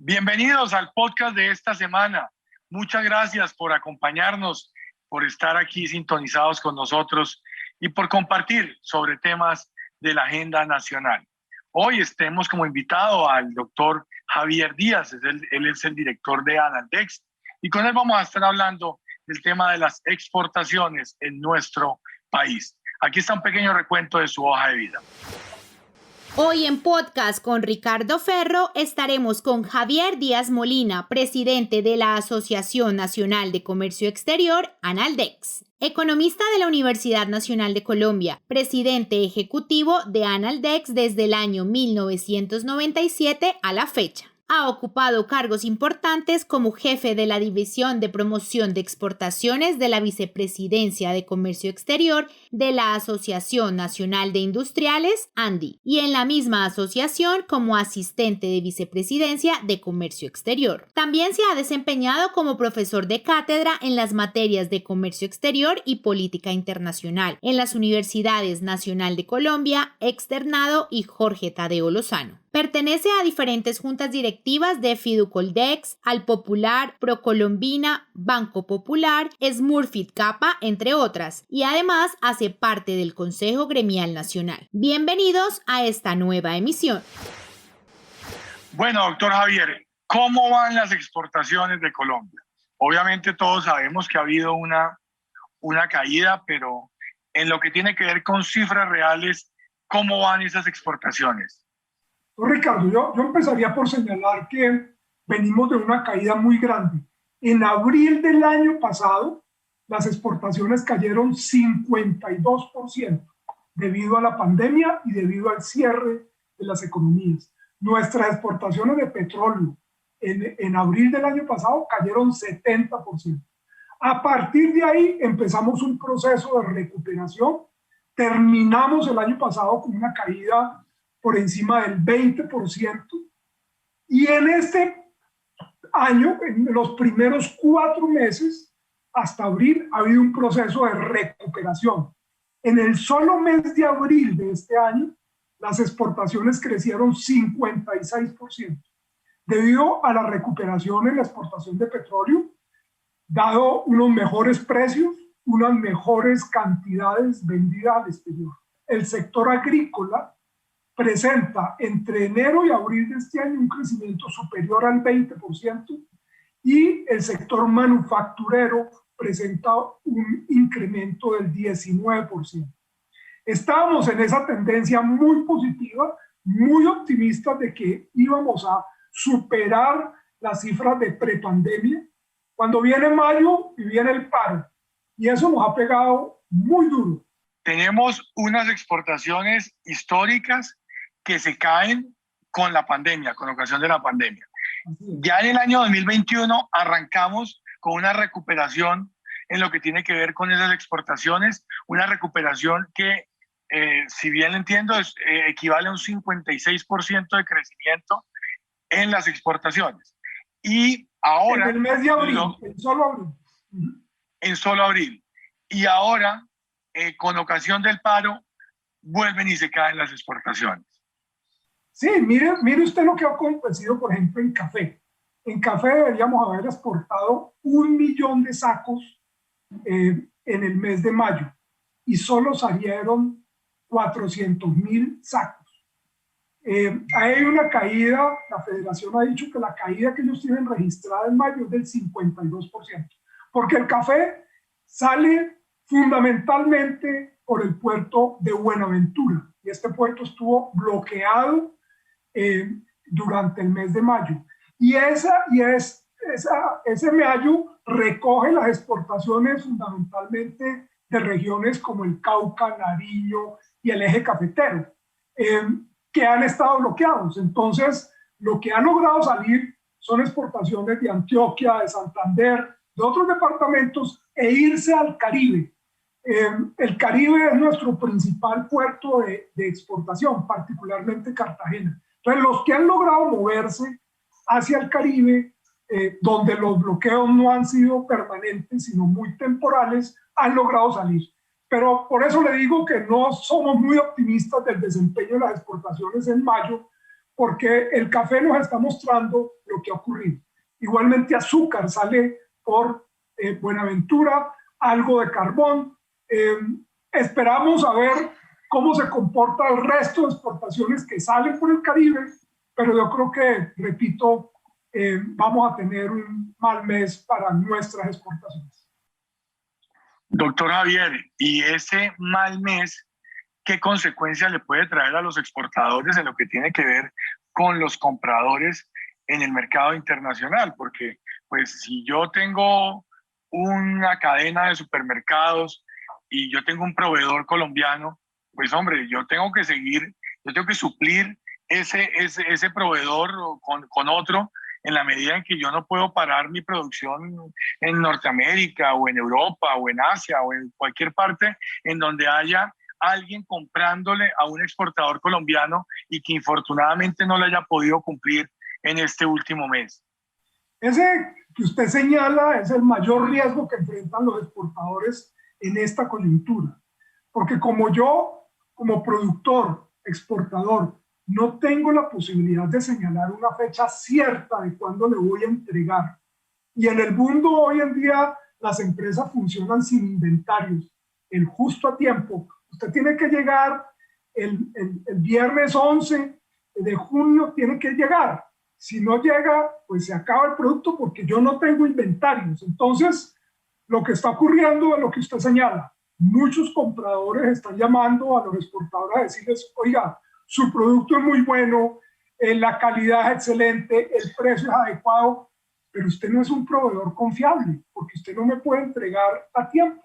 Bienvenidos al podcast de esta semana. Muchas gracias por acompañarnos, por estar aquí sintonizados con nosotros y por compartir sobre temas de la agenda nacional. Hoy tenemos como invitado al doctor Javier Díaz, él es el director de Analdex, y con él vamos a estar hablando del tema de las exportaciones en nuestro país. Aquí está un pequeño recuento de su hoja de vida. Hoy en podcast con Ricardo Ferro estaremos con Javier Díaz Molina, presidente de la Asociación Nacional de Comercio Exterior, Analdex. Economista de la Universidad Nacional de Colombia, presidente ejecutivo de Analdex desde el año 1997 a la fecha. Ha ocupado cargos importantes como jefe de la División de Promoción de Exportaciones de la Vicepresidencia de Comercio Exterior de la Asociación Nacional de Industriales, ANDI, y en la misma asociación como asistente de vicepresidencia de Comercio Exterior. También se ha desempeñado como profesor de cátedra en las materias de Comercio Exterior y Política Internacional en las Universidades Nacional de Colombia, Externado y Jorge Tadeo Lozano. Pertenece a diferentes juntas directivas de Fiducoldex, Al Popular, Procolombina, Banco Popular, Smurfit Kappa, entre otras, y además hace parte del Consejo Gremial Nacional. Bienvenidos a esta nueva emisión. Bueno, doctor Javier, ¿cómo van las exportaciones de Colombia? Obviamente todos sabemos que ha habido una caída, pero en lo que tiene que ver con cifras reales, ¿cómo van esas exportaciones? Ricardo, yo empezaría por señalar que venimos de una caída muy grande. En abril del año pasado, las exportaciones cayeron 52% debido a la pandemia y debido al cierre de las economías. Nuestras exportaciones de petróleo en abril del año pasado cayeron 70%. A partir de ahí empezamos un proceso de recuperación. Terminamos el año pasado con una caída por encima del 20%. Y en este año, en los primeros 4 meses, hasta abril, ha habido un proceso de recuperación. En el solo mes de abril de este año, las exportaciones crecieron 56%, debido a la recuperación en la exportación de petróleo, dado unos mejores precios, unas mejores cantidades vendidas al exterior. El sector agrícola presenta entre enero y abril de este año un crecimiento superior al 20% y el sector manufacturero presenta un incremento del 19%. Estábamos en esa tendencia muy positiva, muy optimistas de que íbamos a superar las cifras de prepandemia. Cuando viene mayo y viene el paro, y eso nos ha pegado muy duro. Tenemos unas exportaciones históricas que se caen con la pandemia, con ocasión de la pandemia. Ya en el año 2021 arrancamos con una recuperación en lo que tiene que ver con esas exportaciones, una recuperación que, si bien entiendo, equivale a un 56% de crecimiento en las exportaciones. Y ahora... En el mes de abril, en solo abril. En solo abril. Y ahora, con ocasión del paro, vuelven y se caen las exportaciones. Sí, mire usted lo que ha acontecido, por ejemplo, en café. En café deberíamos haber exportado 1 millón de sacos en el mes de mayo y solo salieron 400,000 sacos. Hay una caída, la federación ha dicho que la caída que ellos tienen registrada en mayo es del 52%, porque el café sale fundamentalmente por el puerto de Buenaventura y este puerto estuvo bloqueado durante el mes de mayo. Y ese mayo recoge las exportaciones fundamentalmente de regiones como el Cauca, Nariño y el eje cafetero, que han estado bloqueados. Entonces, lo que ha logrado salir son exportaciones de Antioquia, de Santander, de otros departamentos e irse al Caribe. El Caribe es nuestro principal puerto de exportación, particularmente Cartagena. Entonces, los que han logrado moverse hacia el Caribe, donde los bloqueos no han sido permanentes, sino muy temporales, han logrado salir. Pero por eso le digo que no somos muy optimistas del desempeño de las exportaciones en mayo, porque el café nos está mostrando lo que ha ocurrido. Igualmente azúcar sale por Buenaventura, algo de carbón. Esperamos a ver cómo se comporta el resto de exportaciones que salen por el Caribe, pero yo creo que, repito, vamos a tener un mal mes para nuestras exportaciones. Doctor Javier, ¿y ese mal mes qué consecuencias le puede traer a los exportadores en lo que tiene que ver con los compradores en el mercado internacional? Porque pues si yo tengo una cadena de supermercados y yo tengo un proveedor colombiano, pues hombre, yo tengo que suplir ese proveedor con otro, en la medida en que yo no puedo parar mi producción en Norteamérica o en Europa o en Asia o en cualquier parte en donde haya alguien comprándole a un exportador colombiano y que infortunadamente no le haya podido cumplir en este último mes. Ese que usted señala es el mayor riesgo que enfrentan los exportadores en esta coyuntura, porque como yo, como productor, exportador, no tengo la posibilidad de señalar una fecha cierta de cuándo le voy a entregar. Y en el mundo hoy en día las empresas funcionan sin inventarios, el justo a tiempo. Usted tiene que llegar el viernes 11 de junio, tiene que llegar. Si no llega, pues se acaba el producto porque yo no tengo inventarios. Entonces, lo que está ocurriendo es lo que usted señala. Muchos compradores están llamando a los exportadores a decirles, oiga, su producto es muy bueno, la calidad es excelente, el precio es adecuado, pero usted no es un proveedor confiable porque usted no me puede entregar a tiempo.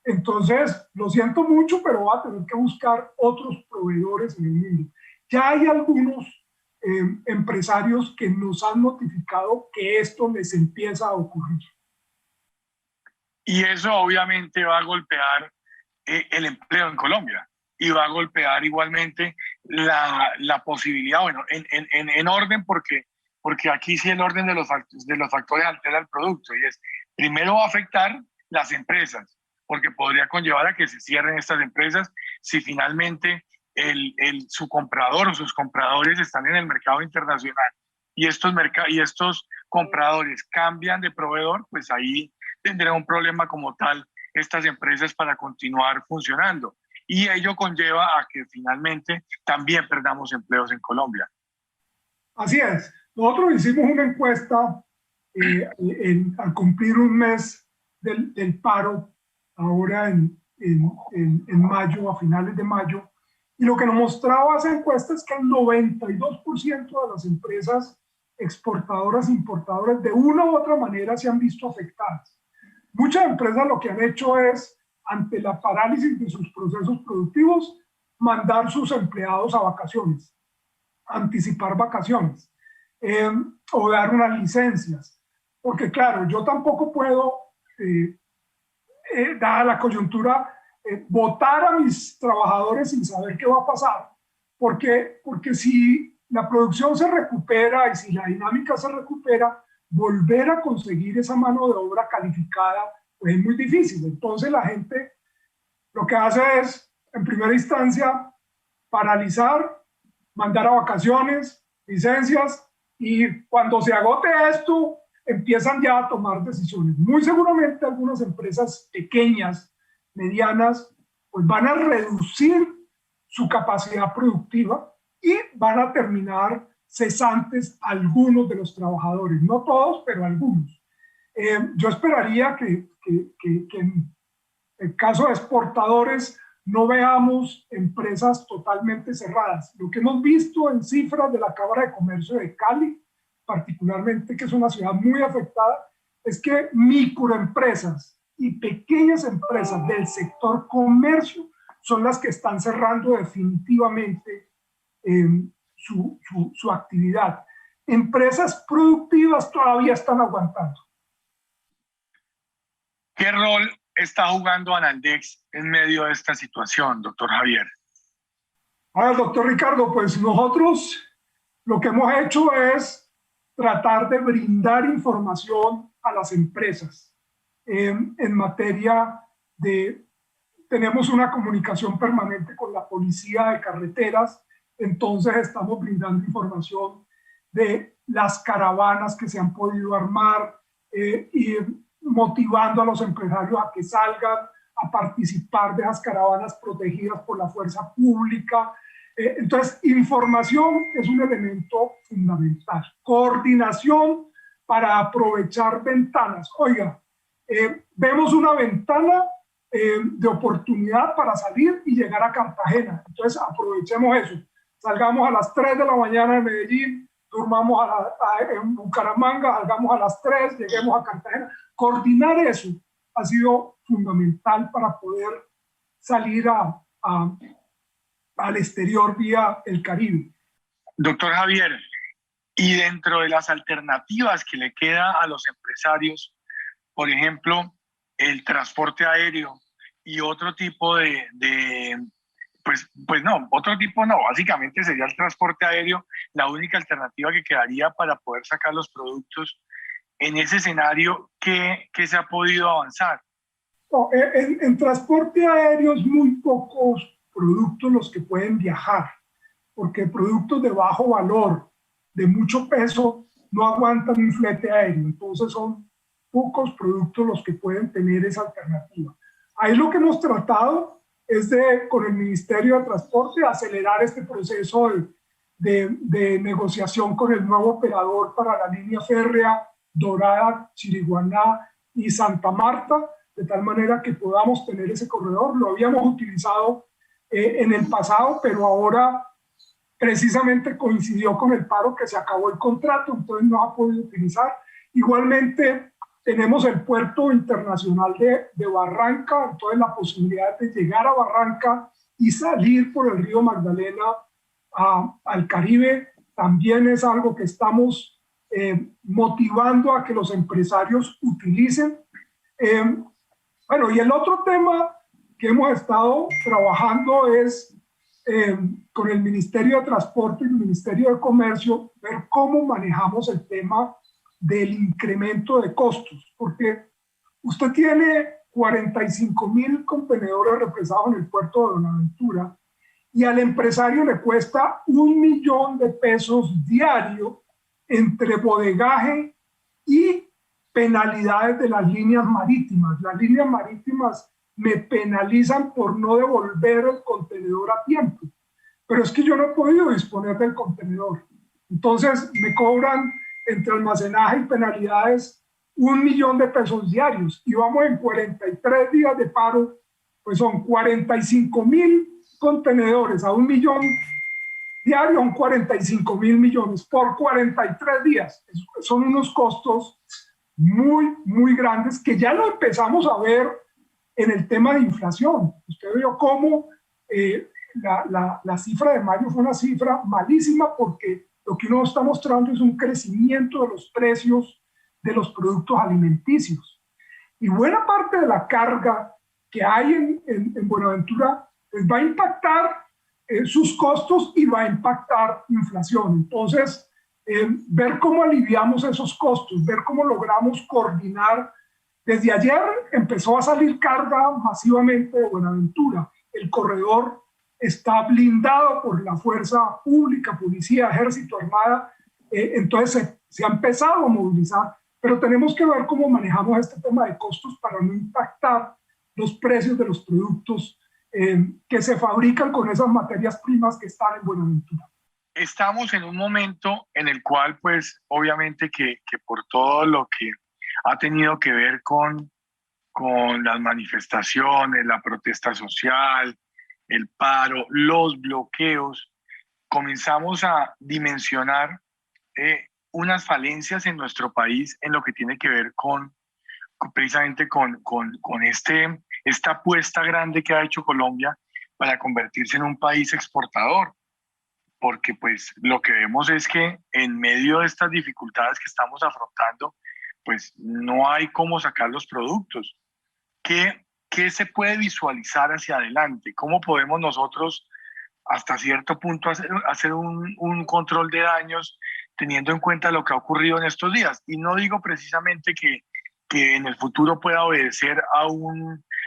Entonces, lo siento mucho, pero va a tener que buscar otros proveedores en el mundo. Ya hay algunos empresarios que nos han notificado que esto les empieza a ocurrir. Y eso obviamente va a golpear el empleo en Colombia y va a golpear igualmente la posibilidad, bueno, en orden porque aquí sí el orden de los factores altera el producto y es, primero va a afectar las empresas, porque podría conllevar a que se cierren estas empresas si finalmente su comprador o sus compradores están en el mercado internacional y estos compradores cambian de proveedor, pues ahí tendrán un problema como tal estas empresas para continuar funcionando. Y ello conlleva a que finalmente también perdamos empleos en Colombia. Así es. Nosotros hicimos una encuesta al cumplir un mes del paro, ahora en mayo, a finales de mayo, y lo que nos mostraba esa encuesta es que el 92% de las empresas exportadoras e importadoras de una u otra manera se han visto afectadas. Muchas empresas lo que han hecho es, ante la parálisis de sus procesos productivos, mandar sus empleados a vacaciones, anticipar vacaciones o dar unas licencias. Porque claro, yo tampoco puedo, dada la coyuntura, votar a mis trabajadores sin saber qué va a pasar. Porque si la producción se recupera y si la dinámica se recupera, volver a conseguir esa mano de obra calificada pues es muy difícil. Entonces la gente lo que hace es, en primera instancia, paralizar, mandar a vacaciones, licencias, y cuando se agote esto, empiezan ya a tomar decisiones. Muy seguramente algunas empresas pequeñas, medianas, pues van a reducir su capacidad productiva y van a terminar cesantes algunos de los trabajadores, no todos, pero algunos. Yo esperaría que en el caso de exportadores no veamos empresas totalmente cerradas. Lo que hemos visto en cifras de la Cámara de Comercio de Cali, particularmente, que es una ciudad muy afectada, es que microempresas y pequeñas empresas del sector comercio son las que están cerrando definitivamente su actividad. Empresas productivas todavía están aguantando. ¿Qué rol está jugando Analdex en medio de esta situación, doctor Javier? A ver, doctor Ricardo, pues nosotros lo que hemos hecho es tratar de brindar información a las empresas en materia de... Tenemos una comunicación permanente con la policía de carreteras Entonces estamos brindando información de las caravanas que se han podido armar y motivando a los empresarios a que salgan a participar de esas caravanas protegidas por la fuerza pública. Entonces, información es un elemento fundamental. Coordinación para aprovechar ventanas. Oiga, vemos una ventana de oportunidad para salir y llegar a Cartagena. Entonces, aprovechemos eso. Salgamos a las 3 de la mañana de Medellín, durmamos en Bucaramanga, salgamos a las 3, lleguemos a Cartagena. Coordinar eso ha sido fundamental para poder salir al exterior vía el Caribe. Doctor Javier, y dentro de las alternativas que le queda a los empresarios, por ejemplo, el transporte aéreo y otro tipo otro tipo no, básicamente sería el transporte aéreo la única alternativa que quedaría para poder sacar los productos. En ese escenario, ¿qué se ha podido avanzar? No, en transporte aéreo es muy pocos productos los que pueden viajar, porque productos de bajo valor, de mucho peso, no aguantan un flete aéreo. Entonces son pocos productos los que pueden tener esa alternativa. Ahí lo que hemos tratado es con el Ministerio de Transporte, acelerar este proceso de negociación con el nuevo operador para la línea férrea Dorada, Chiriguaná y Santa Marta, de tal manera que podamos tener ese corredor. Lo habíamos utilizado en el pasado, pero ahora precisamente coincidió con el paro que se acabó el contrato, entonces no ha podido utilizar. Igualmente tenemos el puerto internacional de Barranca, entonces la posibilidad de llegar a Barranca y salir por el río Magdalena al Caribe también es algo que estamos motivando a que los empresarios utilicen. Bueno, y el otro tema que hemos estado trabajando es con el Ministerio de Transporte y el Ministerio de Comercio, ver cómo manejamos el tema del incremento de costos, porque usted tiene 45,000 contenedores represados en el puerto de Buenaventura y al empresario le cuesta $1.000.000 diario entre bodegaje y penalidades de las líneas marítimas. Las líneas marítimas me penalizan por no devolver el contenedor a tiempo, pero es que yo no he podido disponer del contenedor. Entonces me cobran entre almacenaje y penalidades $1.000.000 diarios y vamos en 43 días de paro, pues son 45,000 contenedores a $1.000.000 diarios, son 45,000 millones por 43 días. Son unos costos muy, muy grandes que ya lo empezamos a ver en el tema de inflación. Usted vio cómo la cifra de mayo fue una cifra malísima porque lo que uno está mostrando es un crecimiento de los precios de los productos alimenticios. Y buena parte de la carga que hay en Buenaventura pues va a impactar sus costos y va a impactar inflación. Entonces, ver cómo aliviamos esos costos, ver cómo logramos coordinar. Desde ayer empezó a salir carga masivamente de Buenaventura. El corredor está blindado por la fuerza pública, policía, ejército, armada. Entonces se ha empezado a movilizar, pero tenemos que ver cómo manejamos este tema de costos para no impactar los precios de los productos que se fabrican con esas materias primas que están en Buenaventura. Estamos en un momento en el cual, pues, obviamente que por todo lo que ha tenido que ver con las manifestaciones, la protesta social, el paro, los bloqueos, comenzamos a dimensionar unas falencias en nuestro país en lo que tiene que ver precisamente con esta apuesta grande que ha hecho Colombia para convertirse en un país exportador. Porque pues lo que vemos es que en medio de estas dificultades que estamos afrontando, pues no hay cómo sacar los productos. ¿Qué se puede visualizar hacia adelante? ¿Cómo podemos nosotros hasta cierto punto hacer un control de daños teniendo en cuenta lo que ha ocurrido en estos días? Y no digo precisamente que en el futuro pueda obedecer a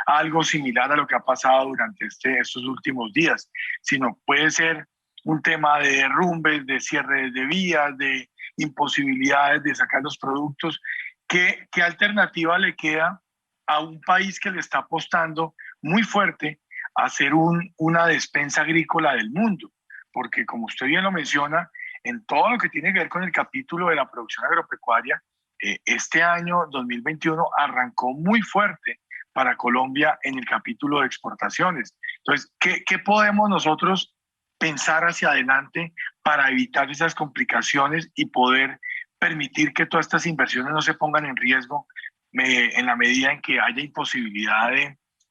algo similar a lo que ha pasado durante estos últimos días, sino puede ser un tema de derrumbes, de cierre de vías, de imposibilidades de sacar los productos. ¿Qué alternativa le queda a un país que le está apostando muy fuerte a ser una despensa agrícola del mundo? Porque como usted bien lo menciona, en todo lo que tiene que ver con el capítulo de la producción agropecuaria, este año 2021 arrancó muy fuerte para Colombia en el capítulo de exportaciones. Entonces, ¿qué podemos nosotros pensar hacia adelante para evitar esas complicaciones y poder permitir que todas estas inversiones no se pongan en riesgo en la medida en que haya imposibilidad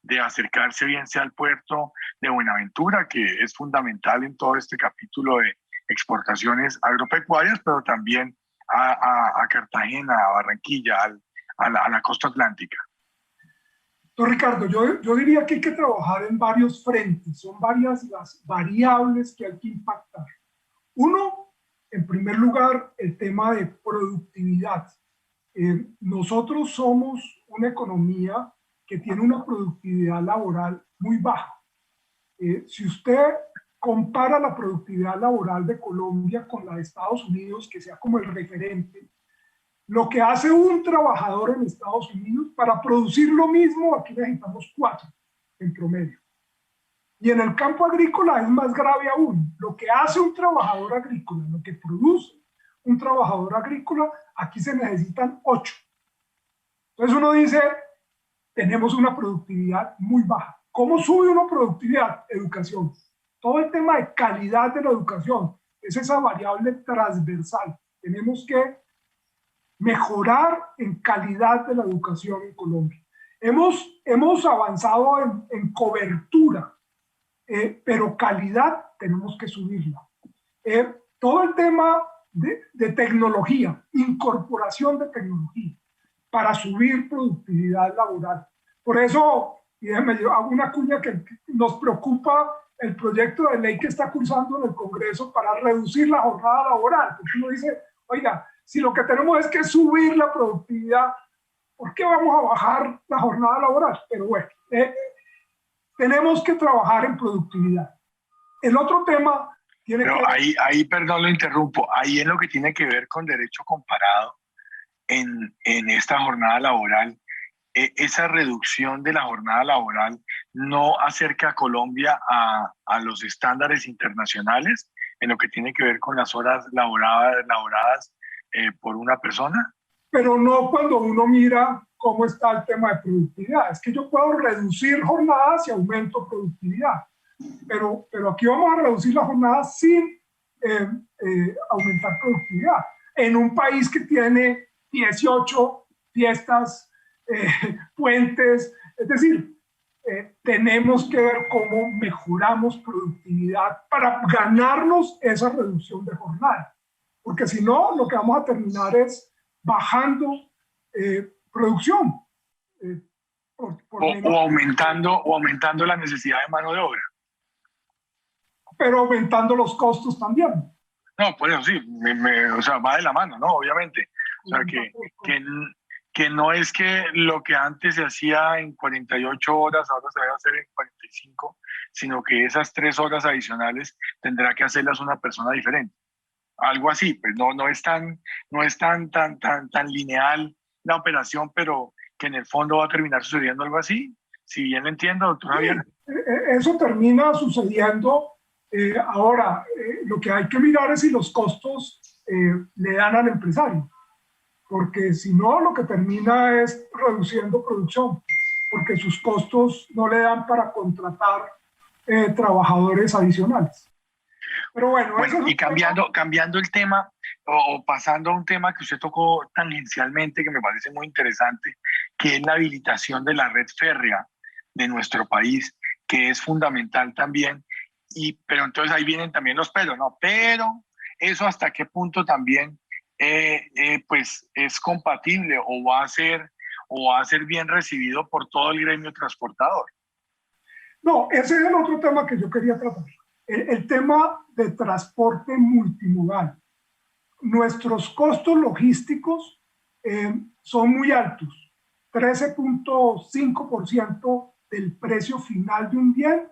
de acercarse bien sea al puerto de Buenaventura, que es fundamental en todo este capítulo de exportaciones agropecuarias, pero también a Cartagena, a Barranquilla, a la costa atlántica? Don Ricardo, yo diría que hay que trabajar en varios frentes, son varias las variables que hay que impactar. Uno, en primer lugar, el tema de productividad. Nosotros somos una economía que tiene una productividad laboral muy baja. Si usted compara la productividad laboral de Colombia con la de Estados Unidos, que sea como el referente, lo que hace un trabajador en Estados Unidos para producir lo mismo, aquí necesitamos 4 en promedio. Y en el campo agrícola es más grave aún. Lo que hace un trabajador agrícola, lo que produce un trabajador agrícola, aquí se necesitan 8. Entonces uno dice, tenemos una productividad muy baja. ¿Cómo sube una productividad? Educación. Todo el tema de calidad de la educación es esa variable transversal. Tenemos que mejorar en calidad de la educación en Colombia. Hemos avanzado en cobertura, pero calidad tenemos que subirla. Todo el tema de tecnología, incorporación de tecnología para subir productividad laboral. Por eso, y déjeme, yo hago una cuña que nos preocupa el proyecto de ley que está cursando en el Congreso para reducir la jornada laboral. Porque uno dice, oiga, si lo que tenemos es que subir la productividad, ¿por qué vamos a bajar la jornada laboral? Pero bueno, tenemos que trabajar en productividad. El otro tema tiene Pero que... ahí, perdón, lo interrumpo, ahí en lo que tiene que ver con derecho comparado en esta jornada laboral, esa reducción de la jornada laboral no acerca a Colombia a los estándares internacionales en lo que tiene que ver con las horas laboradas por una persona. Pero no cuando uno mira cómo está el tema de productividad. Es que yo puedo reducir jornadas y aumento productividad, pero aquí vamos a reducir la jornada sin aumentar productividad. En un país que tiene 18 fiestas, puentes, es decir, tenemos que ver cómo mejoramos productividad para ganarnos esa reducción de jornada. Porque si no, lo que vamos a terminar es bajando producción. O aumentando la necesidad de mano de obra. Pero aumentando los costos también. No, pues sí, o sea, va de la mano, ¿no? Obviamente. O sea, que no es que lo que antes se hacía en 48 horas, ahora se va a hacer en 45, sino que esas 3 horas adicionales tendrá que hacerlas una persona diferente. Algo así, pues no es tan lineal la operación, pero que en el fondo va a terminar sucediendo algo así. Si bien lo entiendo, doctor Javier. Eso termina sucediendo. Ahora, lo que hay que mirar es si los costos le dan al empresario, porque si no, lo que termina es reduciendo producción, porque sus costos no le dan para contratar trabajadores adicionales. Pero bueno, y cambiando el tema o pasando a un tema que usted tocó tangencialmente, que me parece muy interesante, que es la habilitación de la red férrea de nuestro país, que es fundamental también. Pero entonces ahí vienen también los pelos, ¿no? Pero eso hasta qué punto también pues es compatible o va a ser bien recibido por todo el gremio transportador. No, ese es el otro tema que yo quería tratar. El tema de transporte multimodal. Nuestros costos logísticos son muy altos. 13.5% del precio final de un bien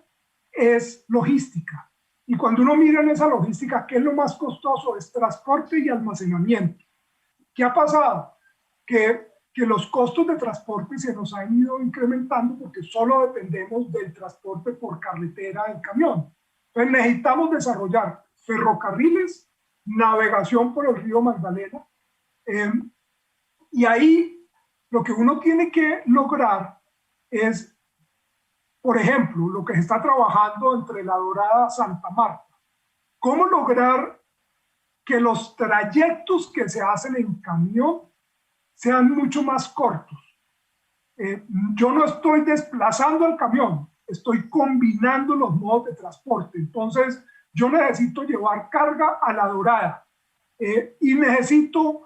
es logística. Y cuando uno mira en esa logística, ¿qué es lo más costoso? Es transporte y almacenamiento. ¿Qué ha pasado? Que los costos de transporte se nos han ido incrementando porque solo dependemos del transporte por carretera del camión. Entonces necesitamos desarrollar ferrocarriles, navegación por el río Magdalena, y ahí lo que uno tiene que lograr es, por ejemplo, lo que se está trabajando entre La Dorada y Santa Marta. ¿Cómo lograr que los trayectos que se hacen en camión sean mucho más cortos? Yo no estoy desplazando al camión, estoy combinando los modos de transporte. Entonces, yo necesito llevar carga a La Dorada y necesito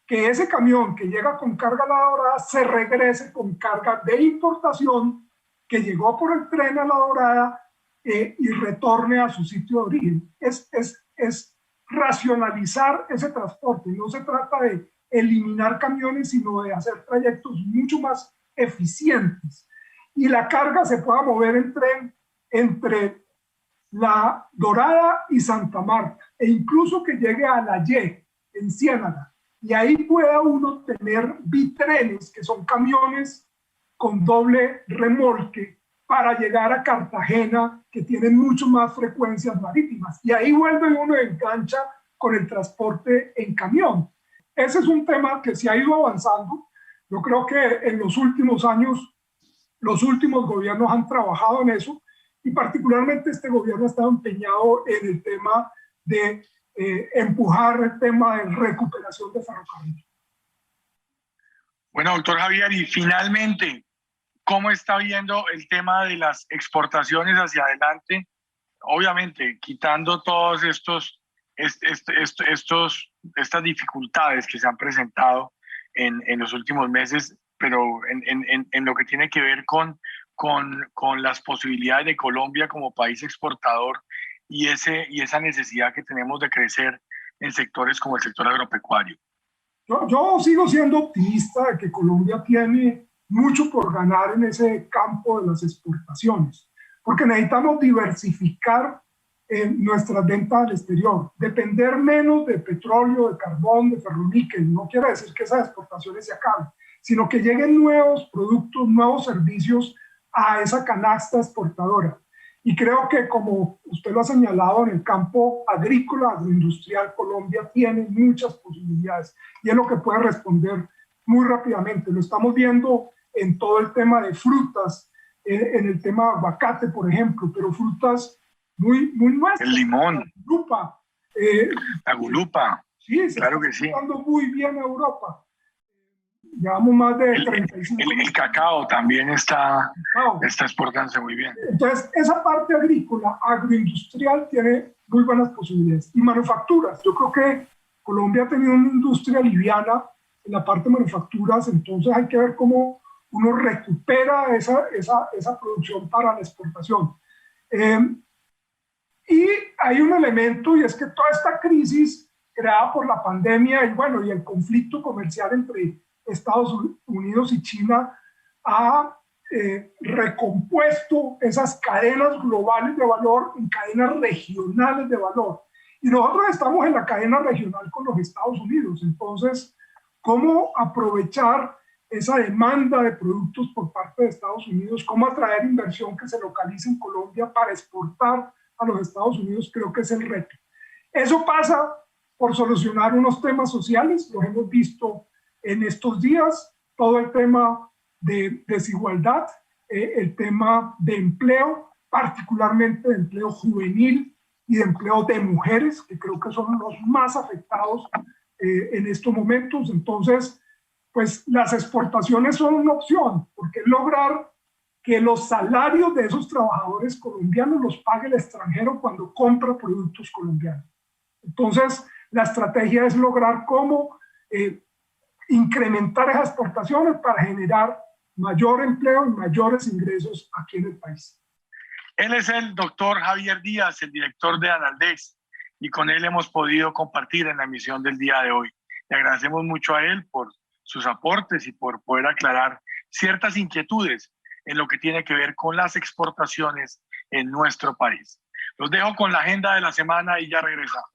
que ese camión que llega con carga a La Dorada se regrese con carga de importación que llegó por el tren a La Dorada y retorne a su sitio de origen. Es racionalizar ese transporte. No se trata de eliminar camiones, sino de hacer trayectos mucho más eficientes. Y la carga se pueda mover en tren entre La Dorada y Santa Marta, e incluso que llegue a La Y, en Ciénaga. Y ahí pueda uno tener bitrenes, que son camiones con doble remolque, para llegar a Cartagena, que tienen mucho más frecuencias marítimas. Y ahí vuelve uno y engancha con el transporte en camión. Ese es un tema que se ha ido avanzando. Yo creo que en los últimos años, los últimos gobiernos han trabajado en eso, y particularmente este gobierno ha estado empeñado en el tema de empujar el tema de recuperación de ferrocarril. Bueno, doctor Javier, y finalmente, ¿cómo está viendo el tema de las exportaciones hacia adelante? Obviamente, quitando todos estas dificultades que se han presentado en los últimos meses, pero en lo que tiene que ver con las posibilidades de Colombia como país exportador y esa necesidad que tenemos de crecer en sectores como el sector agropecuario. Yo sigo siendo optimista de que Colombia tiene mucho por ganar en ese campo de las exportaciones, porque necesitamos diversificar nuestras ventas al exterior, depender menos de petróleo, de carbón, de ferroníquel. No quiere decir que esas exportaciones se acaben, sino que lleguen nuevos productos, nuevos servicios a esa canasta exportadora. Y creo que, como usted lo ha señalado, en el campo agrícola, agroindustrial, Colombia tiene muchas posibilidades y es lo que puede responder muy rápidamente. Lo estamos viendo en todo el tema de frutas, en el tema de aguacate, por ejemplo, pero frutas muy nuestras. El limón. La gulupa. Sí, claro que sí. Está yendo muy bien a Europa. Llevamos más de 35 años. El cacao también está exportándose muy bien. Entonces, esa parte agrícola, agroindustrial, tiene muy buenas posibilidades. Y manufacturas. Yo creo que Colombia ha tenido una industria liviana en la parte de manufacturas, entonces hay que ver cómo uno recupera esa producción para la exportación. Y hay un elemento, y es que toda esta crisis creada por la pandemia y el conflicto comercial entre Estados Unidos y China ha recompuesto esas cadenas globales de valor en cadenas regionales de valor. Y nosotros estamos en la cadena regional con los Estados Unidos. Entonces, ¿cómo aprovechar esa demanda de productos por parte de Estados Unidos? ¿Cómo atraer inversión que se localice en Colombia para exportar a los Estados Unidos? Creo que es el reto. Eso pasa por solucionar unos temas sociales, los hemos visto en estos días, todo el tema de desigualdad, el tema de empleo, particularmente de empleo juvenil y de empleo de mujeres, que creo que son los más afectados en estos momentos. Entonces, pues las exportaciones son una opción, porque lograr que los salarios de esos trabajadores colombianos los pague el extranjero cuando compra productos colombianos. Entonces, la estrategia es lograr cómo incrementar esas exportaciones para generar mayor empleo y mayores ingresos aquí en el país. Él es el doctor Javier Díaz, el director de Analdex, y con él hemos podido compartir en la emisión del día de hoy. Le agradecemos mucho a él por sus aportes y por poder aclarar ciertas inquietudes en lo que tiene que ver con las exportaciones en nuestro país. Los dejo con la agenda de la semana y ya regresamos.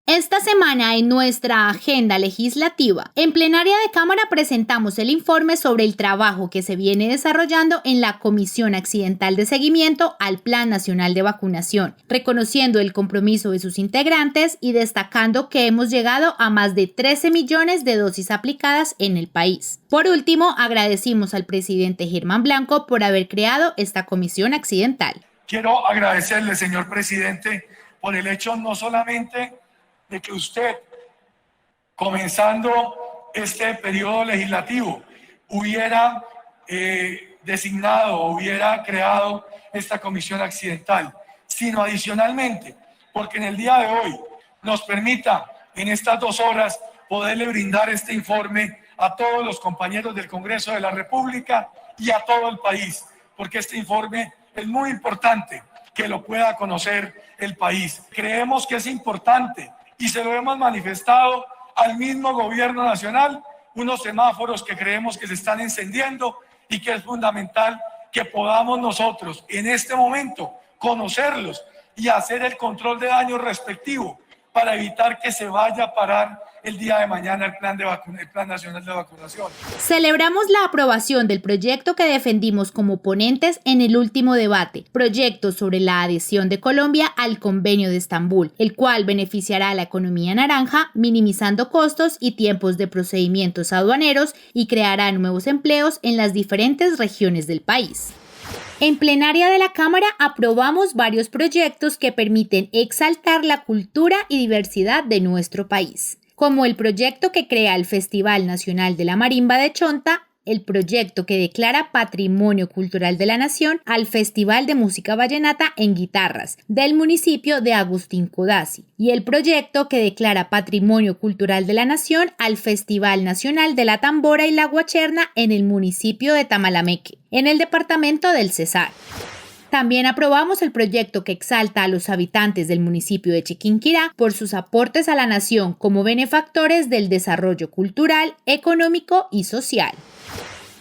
Esta semana en nuestra agenda legislativa, en plenaria de Cámara presentamos el informe sobre el trabajo que se viene desarrollando en la Comisión Accidental de Seguimiento al Plan Nacional de Vacunación, reconociendo el compromiso de sus integrantes y destacando que hemos llegado a más de 13 millones de dosis aplicadas en el país. Por último, agradecimos al presidente Germán Blanco por haber creado esta comisión accidental. Quiero agradecerle, señor presidente, por el hecho no solamente de que usted, comenzando este periodo legislativo, hubiera designado, hubiera creado esta comisión accidental, sino adicionalmente, porque en el día de hoy nos permita en estas 2 horas poderle brindar este informe a todos los compañeros del Congreso de la República y a todo el país, porque este informe es muy importante que lo pueda conocer el país. Creemos que es importante y se lo hemos manifestado al mismo gobierno nacional, unos semáforos que creemos que se están encendiendo y que es fundamental que podamos nosotros en este momento conocerlos y hacer el control de daño respectivo para evitar que se vaya a parar el día de mañana el Plan Nacional de Vacunación. Celebramos la aprobación del proyecto que defendimos como ponentes en el último debate, proyecto sobre la adhesión de Colombia al Convenio de Estambul, el cual beneficiará a la economía naranja, minimizando costos y tiempos de procedimientos aduaneros y creará nuevos empleos en las diferentes regiones del país. En plenaria de la Cámara aprobamos varios proyectos que permiten exaltar la cultura y diversidad de nuestro país, como el proyecto que crea el Festival Nacional de la Marimba de Chonta, el proyecto que declara Patrimonio Cultural de la Nación al Festival de Música Vallenata en Guitarras del municipio de Agustín Codazzi y el proyecto que declara Patrimonio Cultural de la Nación al Festival Nacional de la Tambora y la Guacherna en el municipio de Tamalameque, en el departamento del Cesar. También aprobamos el proyecto que exalta a los habitantes del municipio de Chiquinquirá por sus aportes a la nación como benefactores del desarrollo cultural, económico y social.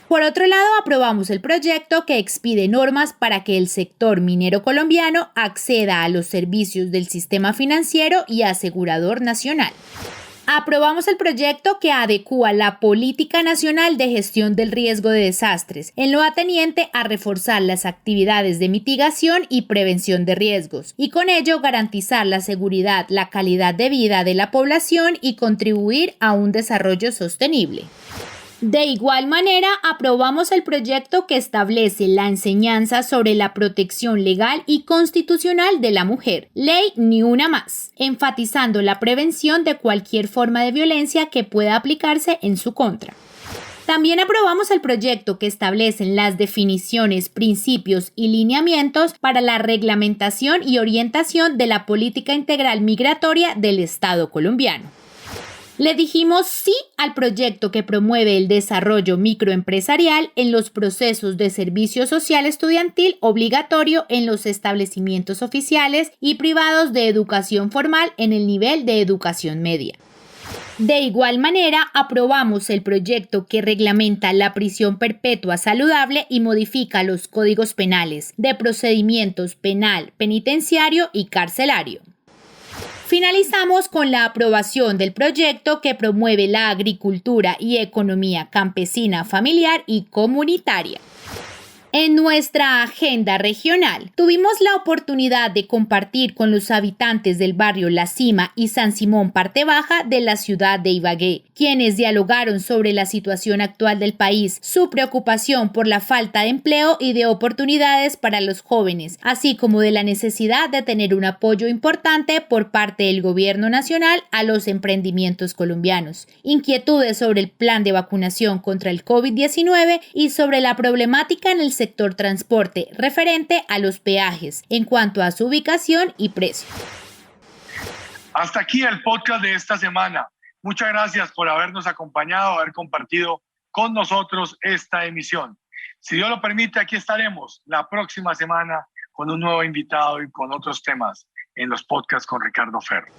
Por otro lado, aprobamos el proyecto que expide normas para que el sector minero colombiano acceda a los servicios del sistema financiero y asegurador nacional. Aprobamos el proyecto que adecúa la Política Nacional de Gestión del Riesgo de Desastres, en lo ateniente a reforzar las actividades de mitigación y prevención de riesgos, y con ello garantizar la seguridad, la calidad de vida de la población y contribuir a un desarrollo sostenible. De igual manera, aprobamos el proyecto que establece la enseñanza sobre la protección legal y constitucional de la mujer, Ley Ni Una Más, enfatizando la prevención de cualquier forma de violencia que pueda aplicarse en su contra. También aprobamos el proyecto que establece las definiciones, principios y lineamientos para la reglamentación y orientación de la política integral migratoria del Estado colombiano. Le dijimos sí al proyecto que promueve el desarrollo microempresarial en los procesos de servicio social estudiantil obligatorio en los establecimientos oficiales y privados de educación formal en el nivel de educación media. De igual manera, aprobamos el proyecto que reglamenta la prisión perpetua saludable y modifica los códigos penales de procedimientos penal, penitenciario y carcelario. Finalizamos con la aprobación del proyecto que promueve la agricultura y economía campesina, familiar y comunitaria. En nuestra agenda regional, tuvimos la oportunidad de compartir con los habitantes del barrio La Cima y San Simón Parte Baja de la ciudad de Ibagué, quienes dialogaron sobre la situación actual del país, su preocupación por la falta de empleo y de oportunidades para los jóvenes, así como de la necesidad de tener un apoyo importante por parte del gobierno nacional a los emprendimientos colombianos, inquietudes sobre el plan de vacunación contra el COVID-19 y sobre la problemática en el sector transporte referente a los peajes en cuanto a su ubicación y precio. Hasta aquí el podcast de esta semana. Muchas gracias por habernos acompañado, haber compartido con nosotros esta emisión. Si Dios lo permite, aquí estaremos la próxima semana con un nuevo invitado y con otros temas en los podcasts con Ricardo Ferro.